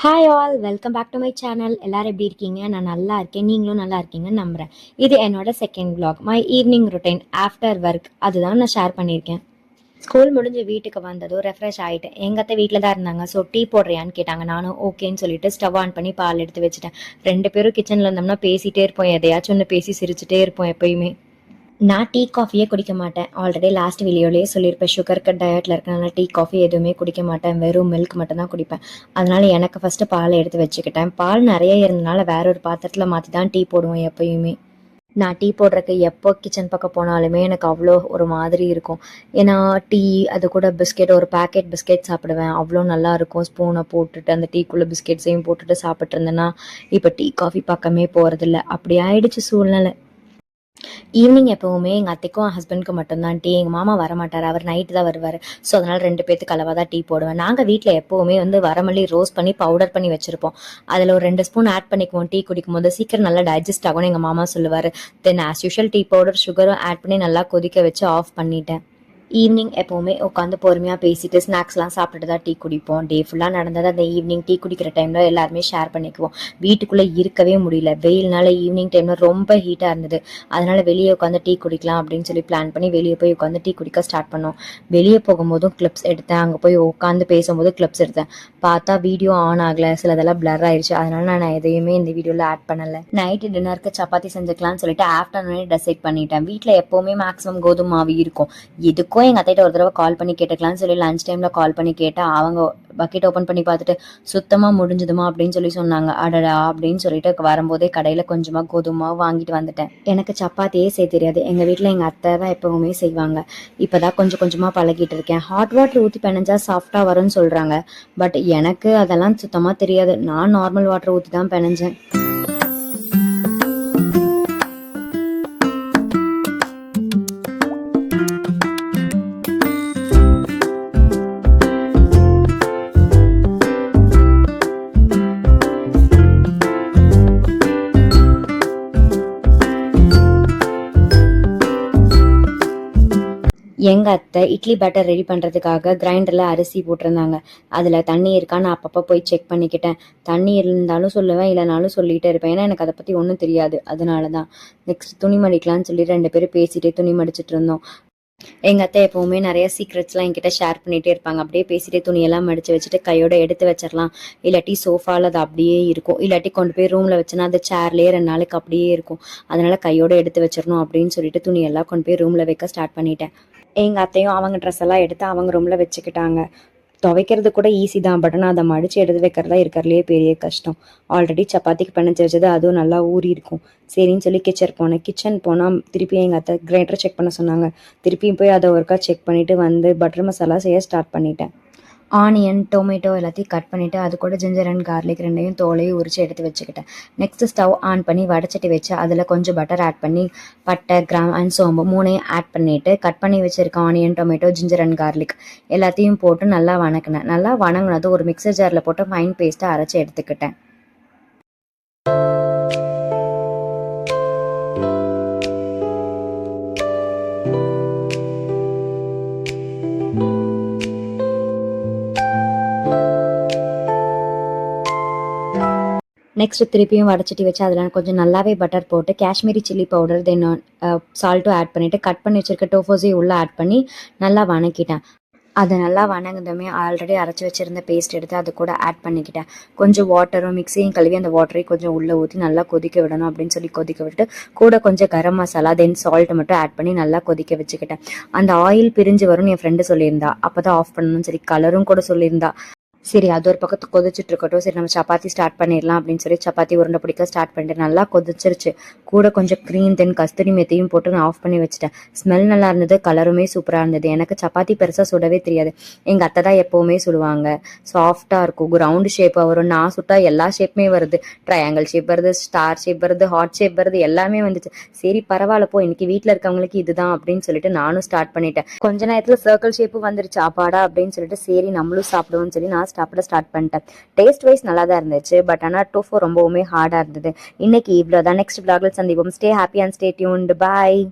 Hi all, welcome back to my channel. எல்லாரும் எப்படி இருக்கீங்க? நான் நல்லா இருக்கேன், நீங்களும் நல்லா இருக்கீங்கன்னு நம்புகிறேன். இது என்னோட second vlog, my evening routine after work. அதுதான் நான் ஷேர் பண்ணியிருக்கேன். ஸ்கூல் முடிஞ்சு வீட்டுக்கு வந்ததும் ரெஃப்ரெஷ் ஆகிட்டேன். எங்கத்த வீட்டில் தான் இருந்தாங்க. ஸோ டீ போடுறியான்னு கேட்டாங்க. நானும் ஓகேன்னு சொல்லிட்டு ஸ்டவ் ஆன் பண்ணி பால் எடுத்து வச்சுட்டேன். 2 பேரும் கிச்சனில் இருந்தோம்னா பேசிகிட்டே இருப்போம், எதையாச்சும் ஒன்று பேசி சிரிச்சுட்டே இருப்போம் எப்பயுமே. நான் டீ காஃபியே குடிக்க மாட்டேன். ஆல்ரெடி லாஸ்ட் வீடியோலேயே சொல்லியிருப்பேன், சுகர் கட் டயட்டில் இருக்கனால டீ காஃபி எதுவுமே குடிக்க மாட்டேன், வெறும் மில்க் மட்டும் தான் குடிப்பேன். அதனால் எனக்கு ஃபஸ்ட்டு பால் எடுத்து வச்சுக்கிட்டேன். பால் நிறைய இருந்தனால வேற ஒரு பாத்திரத்தில் மாற்றி தான் டீ போடுவோம் எப்பயுமே. நான் டீ போடுறதுக்கு எப்போ கிச்சன் பக்கம் போனாலுமே எனக்கு அவ்வளோ ஒரு மாதிரி இருக்கும். ஏன்னா டீ, அது கூட பிஸ்கெட், ஒரு பேக்கெட் பிஸ்கெட் சாப்பிடுவேன், அவ்வளோ நல்லாயிருக்கும். ஸ்பூனை போட்டுட்டு அந்த டீக்குள்ளே பிஸ்கெட்ஸையும் போட்டுட்டு சாப்பிட்டு இருந்தேன்னா இப்போ டீ காஃபி பக்கமே போகிறதில்ல. அப்படி ஆயிடுச்சு சூழ்நிலை. ஈவினிங் எப்போவுமே எங்கள் அத்தைக்கும் ஹஸ்பண்டுக்கு மட்டும்தான் டீ. எங்கள் மாமா வரமாட்டார், அவர் நைட்டு தான் வருவார். ஸோ அதனால் 2 பேத்துக்கு அளவாக தான் டீ போடுவேன். நாங்கள் வீட்டில் எப்போவுமே வரமல்லி ரோஸ்ட் பண்ணி பவுடர் பண்ணி வச்சுருப்போம். அதில் ஒரு 2 ஸ்பூன் ஆட் பண்ணிக்குவோம். டீ குடிக்கும்போது சீக்கிரம் நல்லா டைஜஸ்ட் ஆகும்னு எங்கள் மாமா சொல்லுவார். Then as usual tea powder சுகரும் ஆட் பண்ணி நல்லா கொதிக்க வச்சு ஆஃப் பண்ணிட்டேன். ஈவினிங் எப்போவுமே உட்காந்து பொறுமையாக பேசிட்டு ஸ்நாக்ஸ்லாம் சாப்பிட்டுட்டு தான் டீ குடிப்போம். டே ஃபுல்லாக நடந்தது அந்த ஈவினிங் டீ குடிக்கிற டைமில் எல்லாருமே ஷேர் பண்ணிக்குவோம். வீட்டுக்குள்ளே இருக்கவே முடியல, வெயில்னால ஈவினிங் டைமில் ரொம்ப ஹீட்டாக இருந்தது. அதனால் வெளியே உட்காந்து டீ குடிக்கலாம் அப்படின்னு சொல்லி பிளான் பண்ணி வெளியே போய் உட்காந்து டீ குடிக்க ஸ்டார்ட் பண்ணோம். வெளியே போகும்போதும் கிளிப்ஸ் எடுத்தேன், அங்கே போய் உட்காந்து பேசும்போது கிளிப்ஸ் எடுத்தேன். பார்த்தா வீடியோ ஆன் ஆகலை, சிலதெல்லாம் பிளர் ஆயிடுச்சு. அதனால் நான் எதையுமே இந்த வீடியோவில் ஆட் பண்ணலை. நைட்டு டின்னருக்கு சப்பாத்தி செஞ்சுக்கலாம்னு சொல்லிட்டு ஆஃப்டர்நூனே டிசைட் பண்ணிட்டேன். வீட்டில் எப்போவுமே மேக்ஸிமம் கோதுமை மாவு இருக்கும். இதுக்கும் எங்கள் அத்தைகிட்ட ஒரு தடவை கால் பண்ணி கேட்டுக்கலாம்னு சொல்லி லஞ்ச் டைமில் கால் பண்ணி கேட்டால் அவங்க பக்கெட் ஓப்பன் பண்ணி பார்த்துட்டு சுத்தமாக முடிஞ்சுதுமா அப்படின்னு சொல்லி சொன்னாங்க. அடடா அப்படின்னு சொல்லிட்டு வரும்போதே கடையில் கொஞ்சமாக கோதுமை வாங்கிட்டு வந்துட்டேன். எனக்கு சப்பாத்தியே செய்ய தெரியாது. எங்கள் வீட்டில் எங்கள் அத்தை தான் எப்போவுமே செய்வாங்க. இப்போ தான் கொஞ்சம் கொஞ்சமாக பழகிட்டு இருக்கேன். ஹாட் வாட்டர் ஊற்றி பிணைஞ்சா சாஃப்டாக வரும்னு சொல்கிறாங்க. பட் எனக்கு அதெல்லாம் சுத்தமாக தெரியாது. நான் நார்மல் வாட்டர் ஊற்றி தான் பிணைஞ்சேன். எங்கள் அத்தை இட்லி பேட்டர் ரெடி பண்ணுறதுக்காக கிரைண்டரில் அரிசி போட்டிருந்தாங்க. அதில் தண்ணி இருக்கான்னு அப்பப்போ போய் செக் பண்ணிக்கிட்டேன். தண்ணி இருந்தாலும் சொல்லுவேன், இல்லைனாலும் சொல்லிகிட்டே இருப்பேன். ஏன்னா எனக்கு அதை பற்றி ஒன்றும் தெரியாது. அதனால தான். நெக்ஸ்ட் துணி மடிக்கலான்னு சொல்லி 2 பேரும் பேசிகிட்டே துணி மடிச்சிட்டு இருந்தோம். எங்கள் அத்தை எப்போவுமே நிறைய சீக்ரெட்ஸ்லாம் என்கிட்ட ஷேர் பண்ணிகிட்டே இருப்பாங்க. அப்படியே பேசிகிட்டே துணியெல்லாம் மடித்து வச்சுட்டு கையோட எடுத்து வச்சிடலாம். இல்லாட்டி சோஃபாவில் அது அப்படியே இருக்கும், இல்லாட்டி கொண்டு போய் ரூமில் வச்சுன்னா அது சேர்லேயே 2 நாளைக்கு அப்படியே இருக்கும். அதனால் கையோடு எடுத்து வச்சிடணும் அப்படின்னு சொல்லிட்டு துணியெல்லாம் கொண்டு போய் ரூமில் வைக்க ஸ்டார்ட் பண்ணிட்டேன். எங்கள் அத்தையும் அவங்க ட்ரெஸ் எல்லாம் எடுத்து அவங்க ரூமில் வச்சுக்கிட்டாங்க. துவைக்கிறது கூட ஈஸி தான், பட் ஆனால் அதை மடித்து எடுத்து வைக்கிறதா இருக்கிறதுலே பெரிய கஷ்டம். ஆல்ரெடி சப்பாத்திக்கு பிணைச்சி வச்சது, அதுவும் நல்லா ஊறி இருக்கும். சரின்னு சொல்லி கிச்சன் போனால் திருப்பி எங்கள் அத்தை கிரைண்டரை செக் பண்ண சொன்னாங்க. திருப்பியும் போய் அதை ஒருக்கா செக் பண்ணிவிட்டு வந்து பட்டர் மசாலா செய்ய ஸ்டார்ட் பண்ணிட்டேன். ஆனியன், டொமேட்டோ எல்லாத்தையும் கட் பண்ணிவிட்டு அது கூட ஜிஞ்சர் அண்ட் கார்லிக் 2யும் தோலையும் உரித்து எடுத்து வச்சுக்கிட்டேன். நெக்ஸ்ட்டு ஸ்டவ் ஆன் பண்ணி வடைச்சட்டி வச்சு அதில் கொஞ்சம் பட்டர் ஆட் பண்ணி பட்டை, கிராம் அண்ட் சோம்பு 3யும் ஆட் பண்ணிவிட்டு கட் பண்ணி வச்சுருக்க onion, tomato, ginger and garlic எல்லாத்தையும் போட்டு நல்லா வணக்கினேன். நல்லா வணங்கினது ஒரு மிக்சர் ஜாரில் போட்டு ஃபைன் பேஸ்ட்டை அரைச்சி எடுத்துக்கிட்டேன். நெக்ஸ்ட்டு திருப்பியும் வடைச்சட்டி வச்சு அதில் கொஞ்சம் நல்லாவே பட்டர் போட்டு காஷ்மீரி சில்லி பவுடர், தென் சால்ட்டும் ஆட் பண்ணிவிட்டு கட் பண்ணி வச்சுருக்க டோஃபோஸையும் உள்ளே ஆட் பண்ணி நல்லா வணக்கிட்டேன். அதை நல்லா வணங்குதுமே ஆல்ரெடி அரைச்சி வச்சுருந்த பேஸ்ட் எடுத்து அது கூட ஆட் பண்ணிக்கிட்டேன். கொஞ்சம் வாட்டரும் மிக்ஸியும் கழுவி அந்த வாட்டரையும் கொஞ்சம் உள்ளே ஊற்றி நல்லா கொதிக்க விடணும் அப்படின்னு சொல்லி கொதிக்க விட்டு கூட கொஞ்சம் கரம் மசாலா, தென் சால்ட் மட்டும் ஆட் பண்ணி நல்லா கொதிக்க வச்சுக்கிட்டேன். அந்த ஆயில் பிரிஞ்சு வரும்னு என் ஃப்ரெண்டு சொல்லியிருந்தா. அப்போ தான் ஆஃப் பண்ணணும்னு சொல்லி கலரும் கூட சொல்லியிருந்தா. சரி, அது ஒரு பக்கத்து கொதிச்சுட்டு இருக்கட்டும், சரி நம்ம சப்பாத்தி ஸ்டார்ட் பண்ணிடலாம் அப்படின்னு சொல்லி சப்பாத்தி உருண்டை பிடிக்க ஸ்டார்ட் பண்ணிட்டு நல்லா கொதிச்சிருச்சு. கூட கொஞ்சம் க்ரீம், தென் கஸ்தூரி மெத்தையும் போட்டு நான் ஆஃப் பண்ணி வச்சுட்டேன். ஸ்மெல் நல்லா இருந்தது, கலருமே சூப்பராக இருந்தது. எனக்கு சப்பாத்தி பெருசாக சுடவே தெரியாது. எங்கள் அத்தை தான் எப்போவுமே சுடுவாங்க. சாஃப்டாக இருக்கும், ரவுண்டு ஷேப்பாக வரும். நான் சுட்டா எல்லா ஷேப்புமே வருது. ட்ரையாங்கிள் ஷேப் வருது, ஸ்டார் ஷேப் வருது, ஹார்ட் ஷேப் வருது, எல்லாமே வந்துச்சு. சரி பரவாயில்ல போ, இன்னைக்கு வீட்டில் இருக்கவங்களுக்கு இதுதான் அப்படின்னு சொல்லிட்டு நானும் ஸ்டார்ட் பண்ணிட்டேன். கொஞ்ச நேரத்தில் சர்க்கிள் ஷேப்பு வந்துருச்சு. அப்பாடா அப்படின்னு சொல்லிட்டு சரி நம்மளும் சாப்பிடுவோம்னு சொல்லி நான் சாப்பிட ஸ்டார்ட் பண்ணிட்டேன். டேஸ்ட் வைஸ் நல்லா தான் இருந்துச்சு, பட் ஆனால் டோஃபு ரொம்பவுமே ஹார்டாக இருந்தது. இன்னைக்கு இவ்வளோ தான். நெக்ஸ்ட் vlogல சந்திப்போம். Stay happy and stay tuned. Bye.